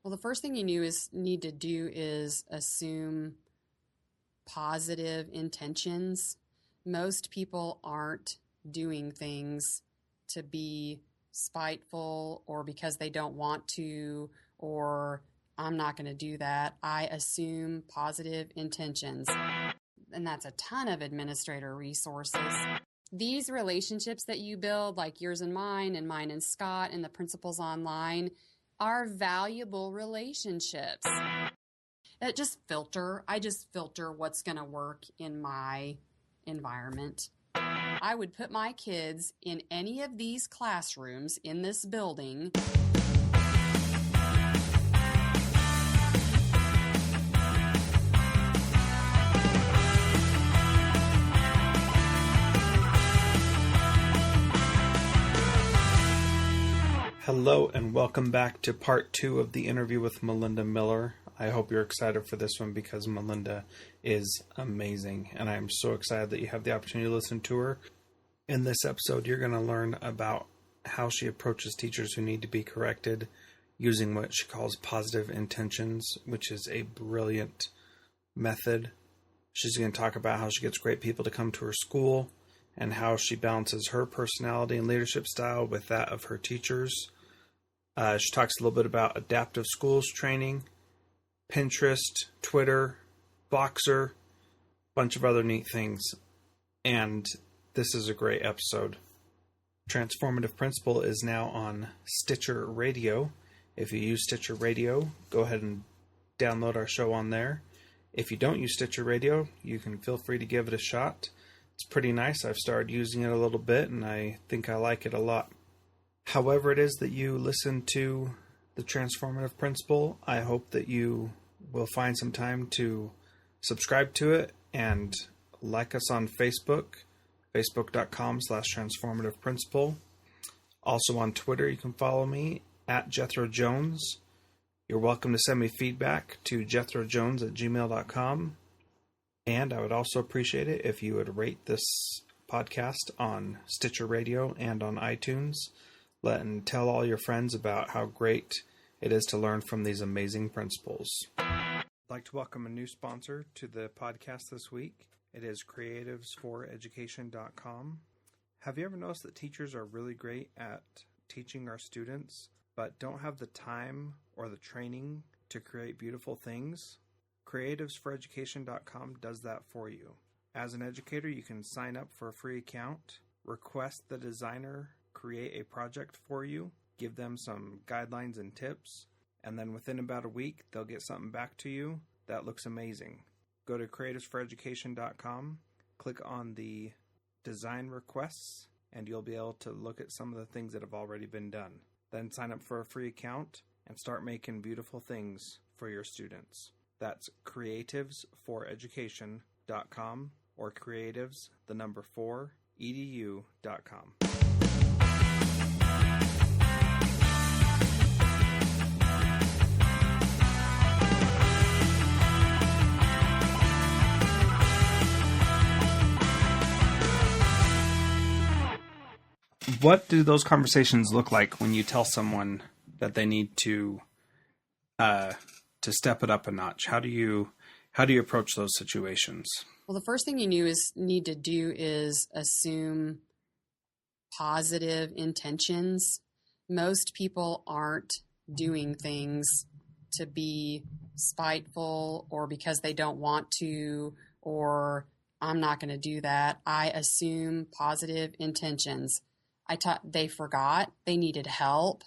Well, the first thing you need to do is assume positive intentions. Most people aren't doing things to be spiteful or because they don't want to, or I'm not going to do that. I assume positive intentions. And that's a ton of administrator resources. These relationships that you build, like yours and mine and Scott and the principals online, are valuable relationships. I just filter what's going to work in my environment. I would put my kids in any of these classrooms in this building. Hello and welcome back to part 2 of the interview with Melinda Miller. I hope you're excited for this one because Melinda is amazing, and I'm so excited that you have the opportunity to listen to her. In this episode, you're going to learn about how she approaches teachers who need to be corrected using what she calls positive intentions, which is a brilliant method. She's going to talk about how she gets great people to come to her school and how she balances her personality and leadership style with that of her teachers. She talks a little bit about adaptive schools training, Pinterest, Twitter, Voxer, a bunch of other neat things. And this is a great episode. Transformative Principal is now on Stitcher Radio. If you use Stitcher Radio, go ahead and download our show on there. If you don't use Stitcher Radio, you can feel free to give it a shot. It's pretty nice. I've started using it a little bit, and I think I like it a lot. However it is that you listen to the Transformative Principal, I hope that you will find some time to subscribe to it and like us on Facebook, facebook.com/transformativeprincipal. Also on Twitter, you can follow me at Jethro Jones. You're welcome to send me feedback to jethrojones@gmail.com. And I would also appreciate it if you would rate this podcast on Stitcher Radio and on iTunes. And tell all your friends about how great it is to learn from these amazing principals. I'd like to welcome a new sponsor to the podcast this week. It is creativesforeducation.com. Have you ever noticed that teachers are really great at teaching our students, but don't have the time or the training to create beautiful things? Creativesforeducation.com does that for you. As an educator, you can sign up for a free account, request the designer create a project for you, give them some guidelines and tips, and then within about a week, they'll get something back to you that looks amazing. Go to creativesforeducation.com, click on the design requests, and you'll be able to look at some of the things that have already been done. Then sign up for a free account and start making beautiful things for your students. That's creativesforeducation.com or creatives4edu.com. What do those conversations look like when you tell someone that they need to step it up a notch? How do you approach those situations? Well, the first thing you need to do is assume positive intentions. Most people aren't doing things to be spiteful or because they don't want to, or I'm not going to do that. I assume positive intentions. They forgot, they needed help.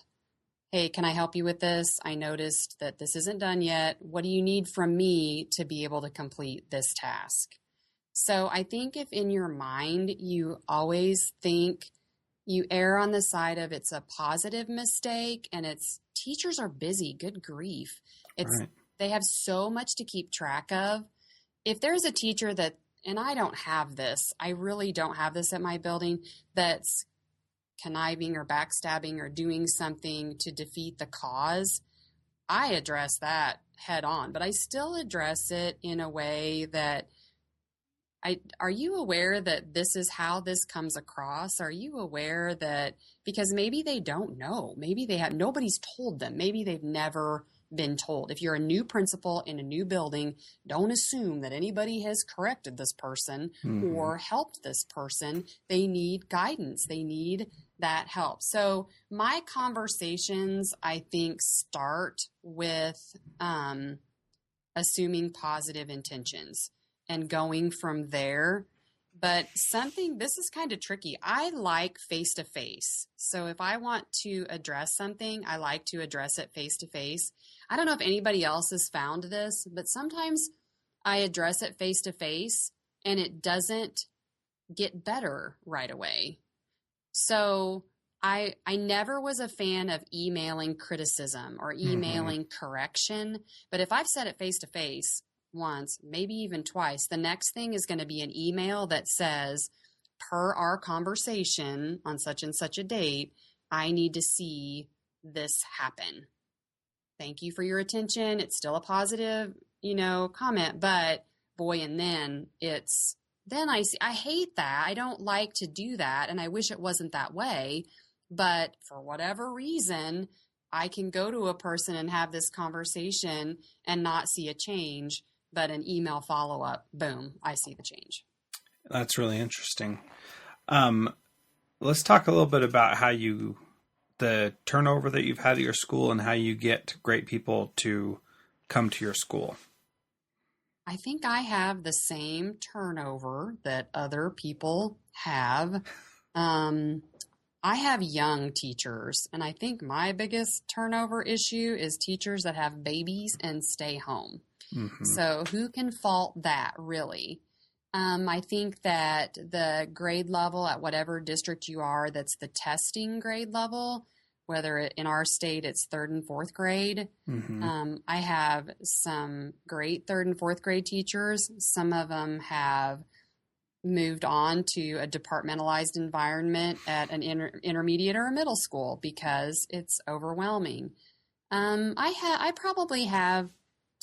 Hey, can I help you with this? I noticed that this isn't done yet. What do you need from me to be able to complete this task? So I think if in your mind you always think you err on the side of it's a positive mistake and it's teachers are busy, good grief. Right. They have so much to keep track of. If there's a teacher that, and I don't have this, I really don't have this at my building, that's conniving or backstabbing or doing something to defeat the cause, I address that head on, but I still address it in a way that are you aware that this is how this comes across? Are you aware that, because maybe they don't know, maybe nobody's told them, maybe they've never been told. If you're a new principal in a new building, don't assume that anybody has corrected this person or helped this person. They need guidance. They need that help. So my conversations, I think, start with assuming positive intentions and going from there. But this is kind of tricky. I like face-to-face. So if I want to address something, I like to address it face-to-face. I don't know if anybody else has found this, but sometimes I address it face-to-face and it doesn't get better right away. So I never was a fan of emailing criticism or emailing correction. But if I've said it face-to-face, once, maybe even twice, the next thing is going to be an email that says, per our conversation on such and such a date, I need to see this happen. Thank you for your attention. It's still a positive, comment, but boy, and then I hate that. I don't like to do that. And I wish it wasn't that way, but for whatever reason, I can go to a person and have this conversation and not see a change. But an email follow-up, boom, I see the change. That's really interesting. Let's talk a little bit about the turnover that you've had at your school and how you get great people to come to your school. I think I have the same turnover that other people have. I have young teachers, and I think my biggest turnover issue is teachers that have babies and stay home. So who can fault that, really? I think that the grade level at whatever district you are, that's the testing grade level, whether in our state it's 3rd and 4th grade. I have some great 3rd and 4th grade teachers. Some of them have moved on to a departmentalized environment at an intermediate or a middle school because it's overwhelming. I probably have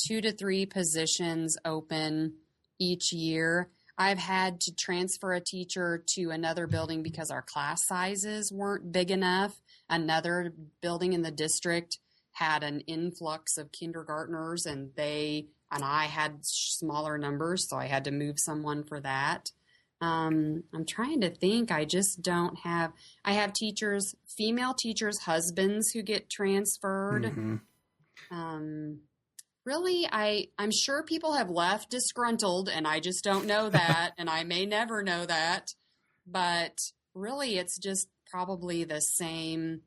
2 to 3 positions open each year. I've had to transfer a teacher to another building because our class sizes weren't big enough. Another building in the district had an influx of kindergartners and I had smaller numbers, so I had to move someone for that. I'm trying to think. I have teachers, female teachers' husbands who get transferred. Really, I'm sure people have left disgruntled, and I just don't know that, and I may never know that. But really, it's just probably the same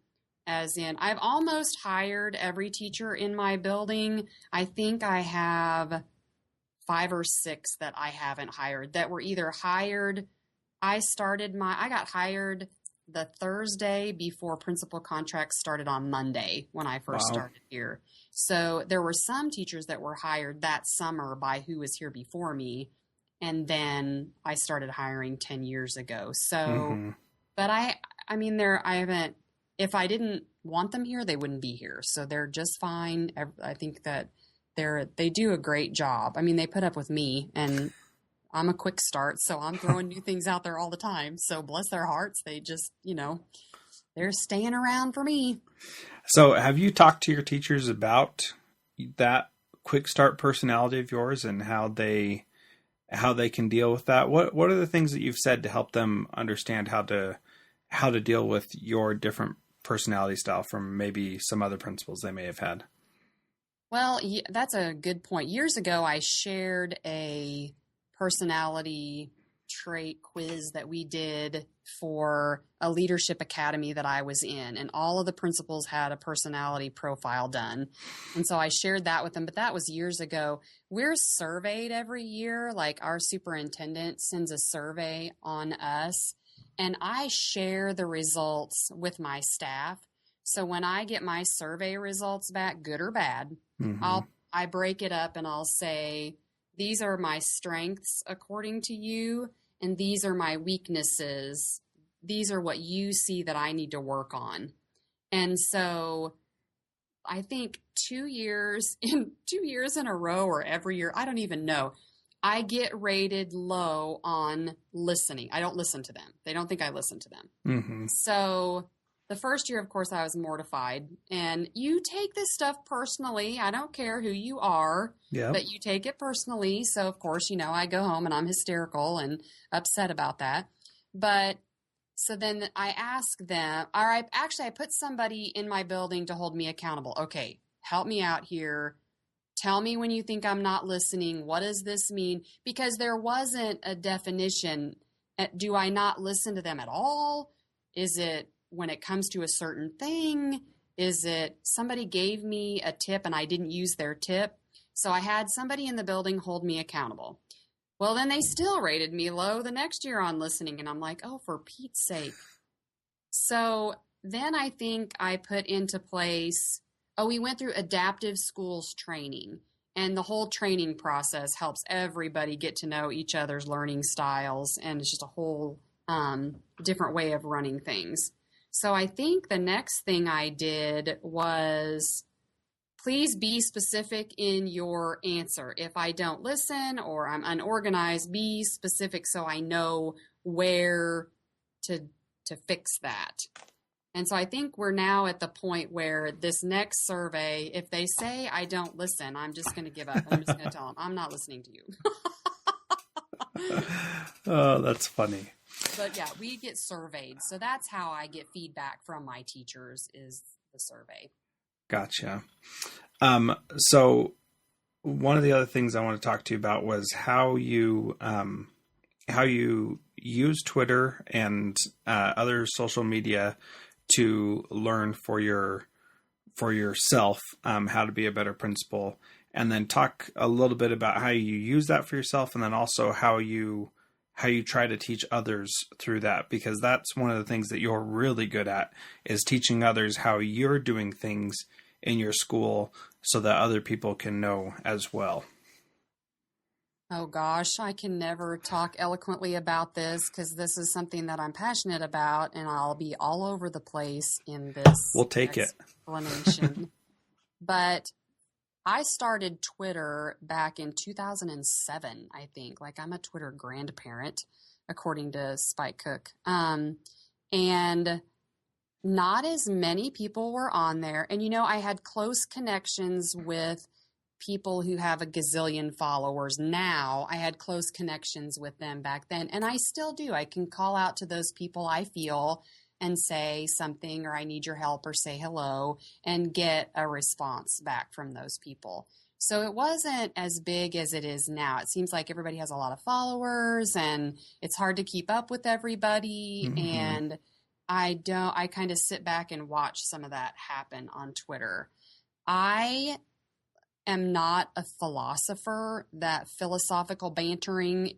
as in I've almost hired every teacher in my building. I think I have 5 or 6 that I haven't hired that were either hired. I got hired the Thursday before principal contracts started on Monday when I first started here. So there were some teachers that were hired that summer by who was here before me. And then I started hiring 10 years ago. So, but I haven't, if I didn't want them here, they wouldn't be here. So they're just fine. I think that they do a great job. I mean, they put up with me and I'm a quick start, so I'm throwing new things out there all the time. So bless their hearts. They just, they're staying around for me. So have you talked to your teachers about that quick start personality of yours and how they can deal with that? What are the things that you've said to help them understand how to deal with your different personality style from maybe some other principals they may have had? Well, that's a good point. Years ago, I shared a personality trait quiz that we did for a leadership academy that I was in, and all of the principals had a personality profile done. And so I shared that with them, but that was years ago. We're surveyed every year, like our superintendent sends a survey on us, and I share the results with my staff. So when I get my survey results back, good or bad, I break it up and I'll say, these are my strengths according to you, and these are my weaknesses. These are what you see that I need to work on. And so I think 2 years in a row or every year, I don't even know, I get rated low on listening. I don't listen to them. They don't think I listen to them. So the first year, of course, I was mortified. And you take this stuff personally. I don't care who you are, but you take it personally. So, of course, I go home and I'm hysterical and upset about that. But so then I ask them, all right, actually, I put somebody in my building to hold me accountable. Okay, help me out here. Tell me when you think I'm not listening. What does this mean? Because there wasn't a definition. Do I not listen to them at all? Is it when it comes to a certain thing? Is it somebody gave me a tip and I didn't use their tip? So I had somebody in the building hold me accountable. Well, then they still rated me low the next year on listening. And I'm like, oh, for Pete's sake. So then I think I put into place, we went through adaptive schools training. And the whole training process helps everybody get to know each other's learning styles. And it's just a whole different way of running things. So I think the next thing I did was, please be specific in your answer. If I don't listen or I'm unorganized, be specific so I know where to fix that. And so I think we're now at the point where this next survey, if they say I don't listen, I'm just going to give up. I'm just going to tell them, I'm not listening to you. Oh, that's funny. But yeah, we get surveyed. So that's how I get feedback from my teachers, is the survey. Gotcha. So one of the other things I want to talk to you about was how you use Twitter and other social media to learn for yourself how to be a better principal, and then talk a little bit about how you use that for yourself, and then also how you try to teach others through that, because that's one of the things that you're really good at, is teaching others how you're doing things in your school so that other people can know as well. Oh gosh, I can never talk eloquently about this because this is something that I'm passionate about, and I'll be all over the place in this. We'll take explanation. But I started Twitter back in 2007, I think. Like, I'm a Twitter grandparent, according to Spike Cook. And not as many people were on there. And, I had close connections with people who have a gazillion followers now. I had close connections with them back then, and I still do. I can call out to those people I feel and say something, or I need your help, or say hello, and get a response back from those people. So it wasn't as big as it is now. It seems like everybody has a lot of followers and it's hard to keep up with everybody. Mm-hmm. And I kind of sit back and watch some of that happen on Twitter. I am not a philosopher. That philosophical bantering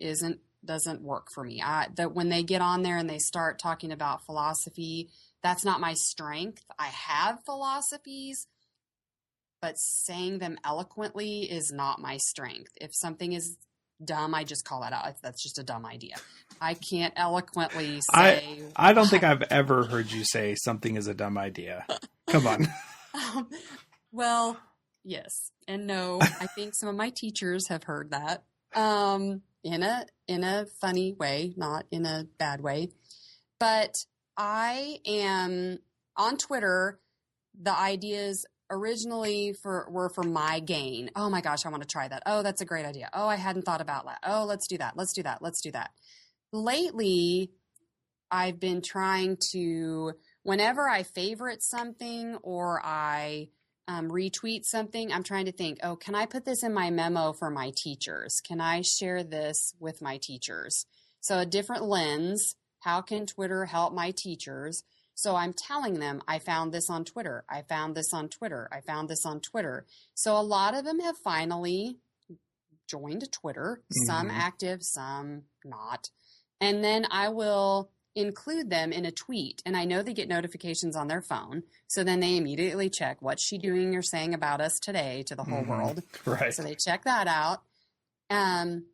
doesn't work for me. That when they get on there and they start talking about philosophy, that's not my strength. I have philosophies, but saying them eloquently is not my strength. If something is dumb, I just call that out. That's just a dumb idea. I can't eloquently say. I don't think I've ever heard you say something is a dumb idea. Come on. Well, yes and no. I think some of my teachers have heard that in a funny way, not in a bad way. But I am on Twitter. The ideas originally were for my gain. Oh my gosh, I want to try that. Oh, that's a great idea. Oh, I hadn't thought about that. Oh, let's do that. Let's do that. Let's do that. Lately, I've been trying to, whenever I favorite something or I retweet something, I'm trying to think, oh, can I put this in my memo for my teachers? Can I share this with my teachers? So a different lens. How can Twitter help my teachers? So I'm telling them, I found this on Twitter. I found this on Twitter. I found this on Twitter. So a lot of them have finally joined Twitter, some active, some not. And then I will include them in a tweet. And I know they get notifications on their phone. So then they immediately check, what's she doing or saying about us today to the whole world. Right. So they check that out. Then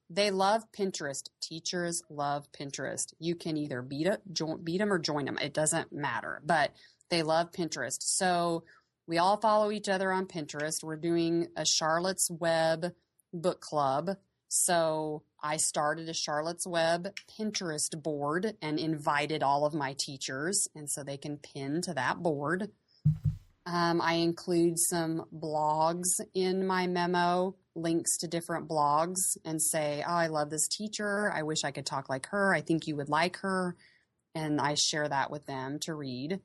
they love Pinterest. Teachers love Pinterest. You can either beat them or join them. It doesn't matter, but they love Pinterest. So we all follow each other on Pinterest. We're doing a Charlotte's Web book club. So I started a Charlotte's Web Pinterest board and invited all of my teachers, and so they can pin to that board. I include some blogs in my memo, links to different blogs, and say, oh, I love this teacher. I wish I could talk like her. I think you would like her. And I share that with them to read,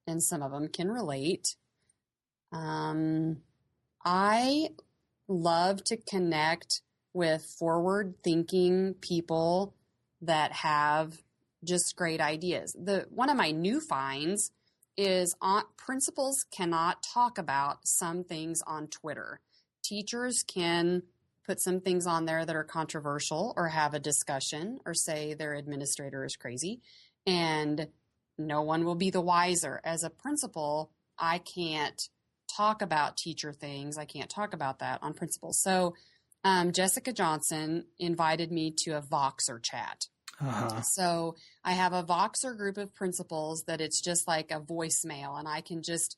and some of them can relate. I love to connect with forward-thinking people that have just great ideas. One of my new finds is principals cannot talk about some things on Twitter. Teachers can put some things on there that are controversial or have a discussion or say their administrator is crazy, and no one will be the wiser. As a principal, I can't talk about teacher things. I can't talk about that on principal. So Jessica Johnson invited me to a Voxer chat. Uh-huh. So I have a Voxer group of principals that it's just like a voicemail, and I can just,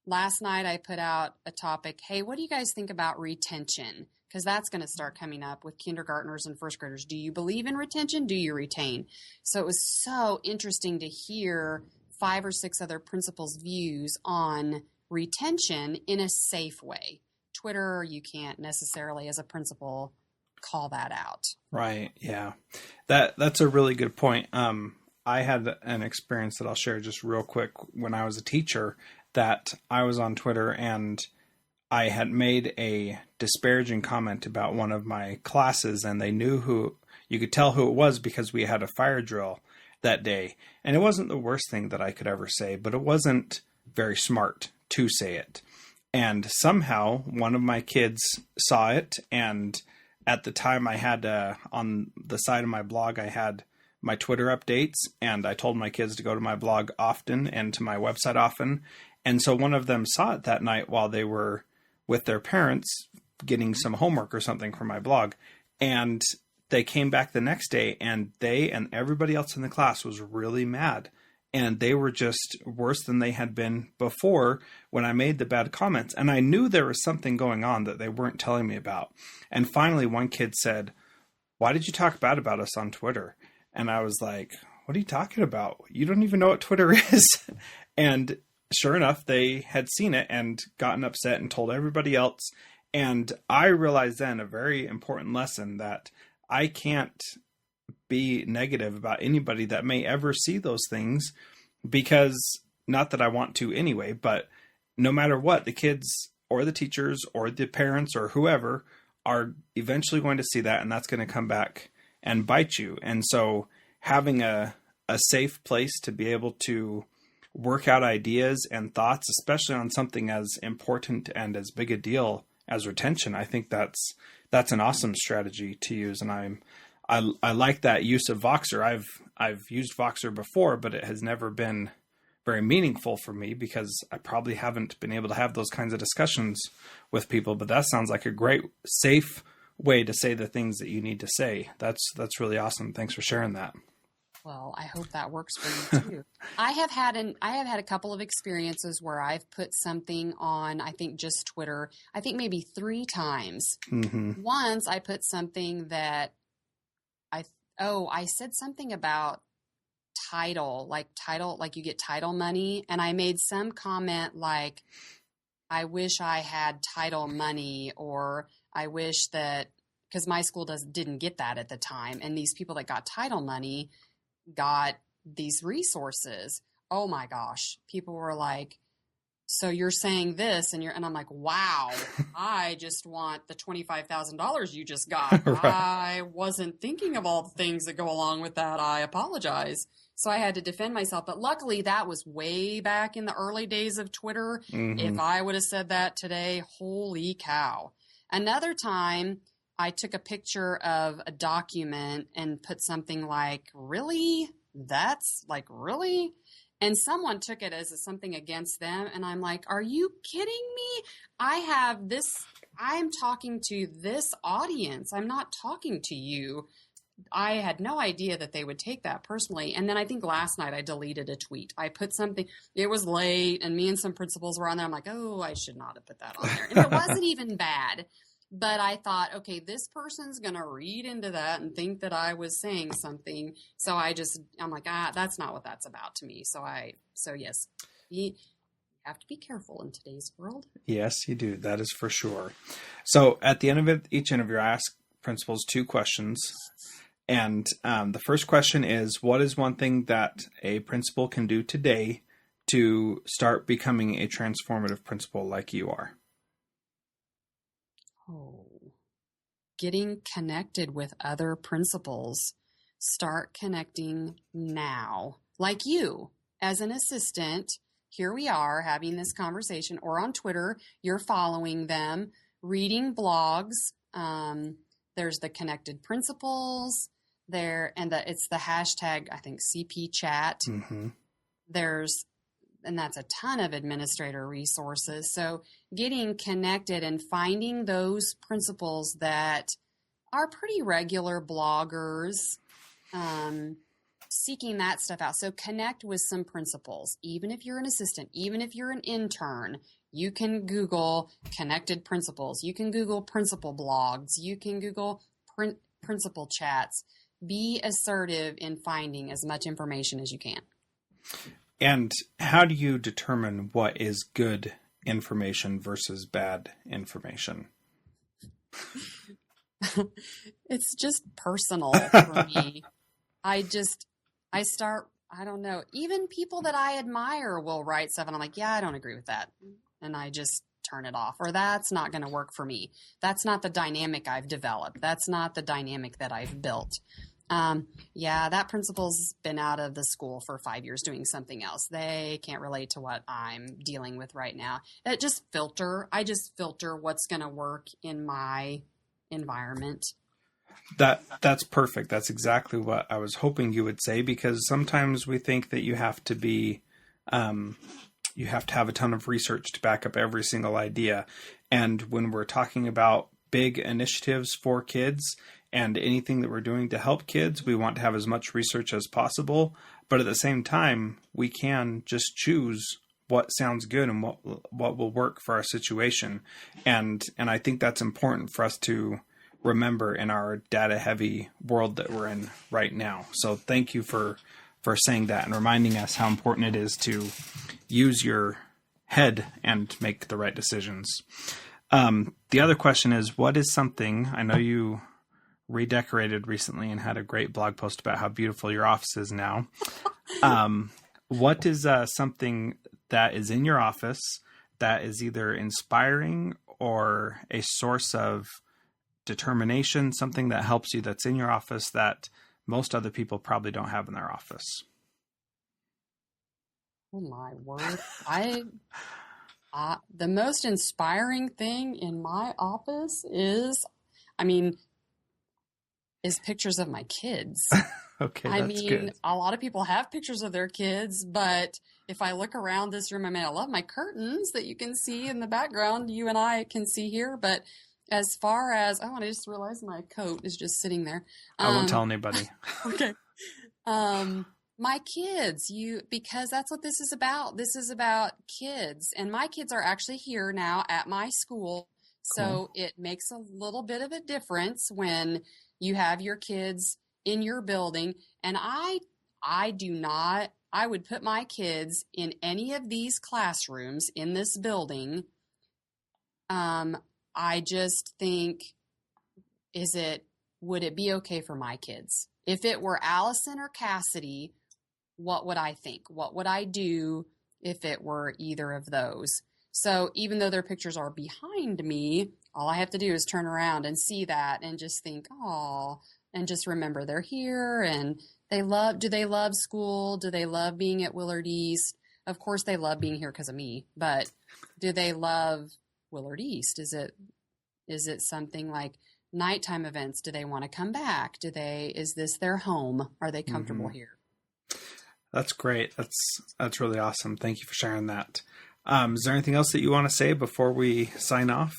last night I put out a topic, hey, what do you guys think about retention? Because that's going to start coming up with kindergartners and first graders. Do you believe in retention? Do you retain? So it was so interesting to hear 5 or 6 other principals' views on retention in a safe way. Twitter, you can't necessarily, as a principal, call that out. Right. Yeah. That's a really good point. I had an experience that I'll share just real quick when I was a teacher, that I was on Twitter and I had made a disparaging comment about one of my classes, and they knew who, you could tell who it was because we had a fire drill that day. And it wasn't the worst thing that I could ever say, but it wasn't very smart to say it. And somehow one of my kids saw it, and at the time I had, on the side of my blog, I had my Twitter updates, and I told my kids to go to my blog often and to my website often. And so one of them saw it that night while they were with their parents getting some homework or something for my blog. And they came back the next day, and they and everybody else in the class was really mad. And they were just worse than they had been before when I made the bad comments. And I knew there was something going on that they weren't telling me about. And finally, one kid said, why did you talk bad about us on Twitter? And I was like, what are you talking about? You don't even know what Twitter is. And sure enough, they had seen it and gotten upset and told everybody else. And I realized then a very important lesson, that I can't be negative about anybody that may ever see those things, because not that I want to anyway, but no matter what, the kids or the teachers or the parents or whoever are eventually going to see that, and that's going to come back and bite you. And so having a safe place to be able to work out ideas and thoughts, especially on something as important and as big a deal as retention, I think that's an awesome strategy to use. And I like that use of Voxer. I've used Voxer before, but it has never been very meaningful for me because I probably haven't been able to have those kinds of discussions with people. But that sounds like a great, safe way to say the things that you need to say. That's really awesome. Thanks for sharing that. Well, I hope that works for you too. I have had a couple of experiences where I've put something on, I think just Twitter, I think maybe 3 times. Mm-hmm. Once I put something that I said something about title, like you get title money. And I made some comment like, I wish I had title money, or I wish that, because my school didn't get that at the time. And these people that got title money got these resources. Oh my gosh. People were like, so you're saying this, and I'm like, wow, I just want the $25,000 you just got. Right. I wasn't thinking of all the things that go along with that. I apologize. So I had to defend myself. But luckily that was way back in the early days of Twitter. Mm-hmm. If I would have said that today, holy cow. Another time I took a picture of a document and put something like, really? That's like, really? And someone took it as something against them. And I'm like, are you kidding me? I'm talking to this audience. I'm not talking to you. I had no idea that they would take that personally. And then I think last night I deleted a tweet. I put something, it was late, and me and some principals were on there. I'm like, oh, I should not have put that on there. And it wasn't even bad. But I thought, okay, this person's going to read into that and think that I was saying something. So I'm like, that's not what that's about to me. So yes, you have to be careful in today's world. Yes, you do. That is for sure. So at the end of each interview, I ask principals 2 questions. And the first question is, what is one thing that a principal can do today to start becoming a transformative principal like you are? Oh, getting connected with other principals. Start connecting now. Like you, as an assistant, here we are having this conversation, or on Twitter, you're following them, reading blogs. There's the connected principals there, and it's the hashtag, I think, CP chat. Mm-hmm. And that's a ton of administrator resources. So getting connected and finding those principals that are pretty regular bloggers, seeking that stuff out. So connect with some principals. Even if you're an assistant, even if you're an intern, you can Google connected principals. You can Google principal blogs. You can Google principal chats. Be assertive in finding as much information as you can. And how do you determine what is good information versus bad information? It's just personal for me. I don't know. Even people that I admire will write stuff and I'm like, yeah, I don't agree with that. And I just turn it off. Or that's not going to work for me. That's not the dynamic I've developed. That's not the dynamic that I've built. That principal's been out of the school for 5 years doing something else. They can't relate to what I'm dealing with right now. I just filter what's going to work in my environment. That's perfect. That's exactly what I was hoping you would say, because sometimes we think that you have to be, you have to have a ton of research to back up every single idea. And when we're talking about big initiatives for kids and anything that we're doing to help kids, we want to have as much research as possible. But at the same time, we can just choose what sounds good and what will work for our situation. And I think that's important for us to remember in our data heavy world that we're in right now. So thank you for saying that and reminding us how important it is to use your head and make the right decisions. The other question is, what is something, I know you redecorated recently and had a great blog post about how beautiful your office is now. What is something that is in your office that is either inspiring or a source of determination, something that helps you that's in your office that most other people probably don't have in their office? Oh my word. The most inspiring thing in my office is pictures of my kids. Okay, that's good. A lot of people have pictures of their kids, but if I look around this room, I love my curtains that you can see in the background. You and I can see here, but as far as, I just realized my coat is just sitting there. I won't tell anybody. Okay. My kids, because that's what this is about. This is about kids, and my kids are actually here now at my school. So It makes a little bit of a difference when you have your kids in your building. And I would put my kids in any of these classrooms in this building. I just think, would it be okay for my kids? If it were Allison or Cassidy, what would I think? What would I do if it were either of those? So even though their pictures are behind me, all I have to do is turn around and see that and just think, oh, and just remember they're here and do they love school? Do they love being at Willard East? Of course they love being here because of me, but do they love Willard East? Is it something like nighttime events? Do they want to come back? Is this their home? Are they comfortable here? That's great. That's really awesome. Thank you for sharing that. Is there anything else that you want to say before we sign off?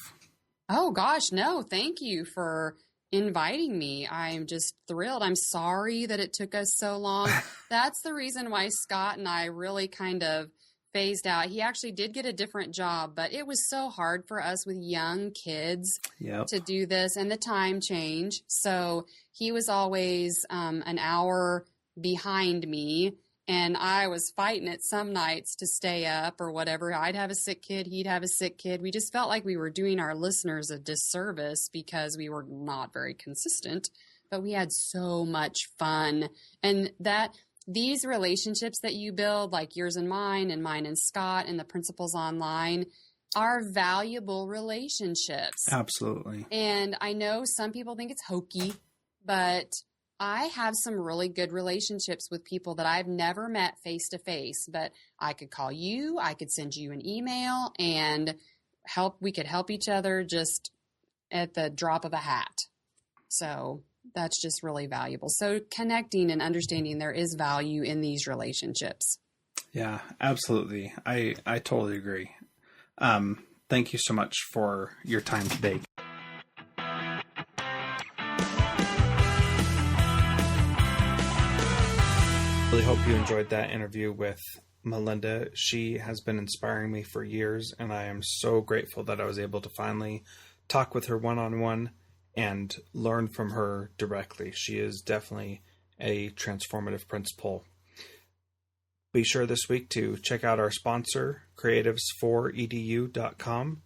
Oh gosh, no. Thank you for inviting me. I'm just thrilled. I'm sorry that it took us so long. That's the reason why Scott and I really kind of phased out. He actually did get a different job, but it was so hard for us with young kids to do this, and the time change. So he was always an hour behind me, and I was fighting it some nights to stay up or whatever. I'd have a sick kid. He'd have a sick kid. We just felt like we were doing our listeners a disservice because we were not very consistent, but we had so much fun. And these relationships that you build, like yours and mine and Scott and the Principals Online, are valuable relationships. Absolutely. And I know some people think it's hokey, but I have some really good relationships with people that I've never met face to face, but I could call you, I could send you an email, and we could help each other just at the drop of a hat. So that's just really valuable. So connecting and understanding there is value in these relationships. Yeah, absolutely. I totally agree. Thank you so much for your time today. Really hope you enjoyed that interview with Melinda. She has been inspiring me for years, and I am so grateful that I was able to finally talk with her one-on-one and learn from her directly. She is definitely a transformative principal. Be sure this week to check out our sponsor, creatives4edu.com.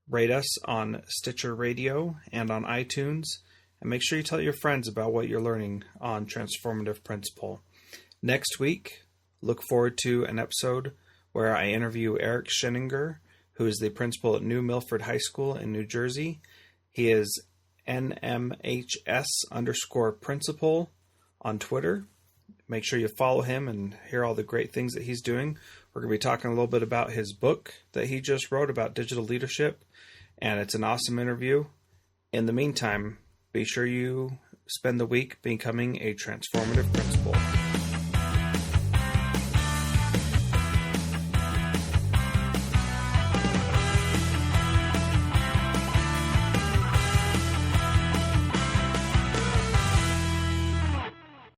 Rate us on Stitcher Radio and on iTunes, and make sure you tell your friends about what you're learning on Transformative Principal. Next week, look forward to an episode where I interview Eric Scheninger, who is the principal at New Milford High School in New Jersey. He is NMHS_principal on Twitter. Make sure you follow him and hear all the great things that he's doing. We're going to be talking a little bit about his book that he just wrote about digital leadership, and it's an awesome interview. In the meantime, be sure you spend the week becoming a transformative principal.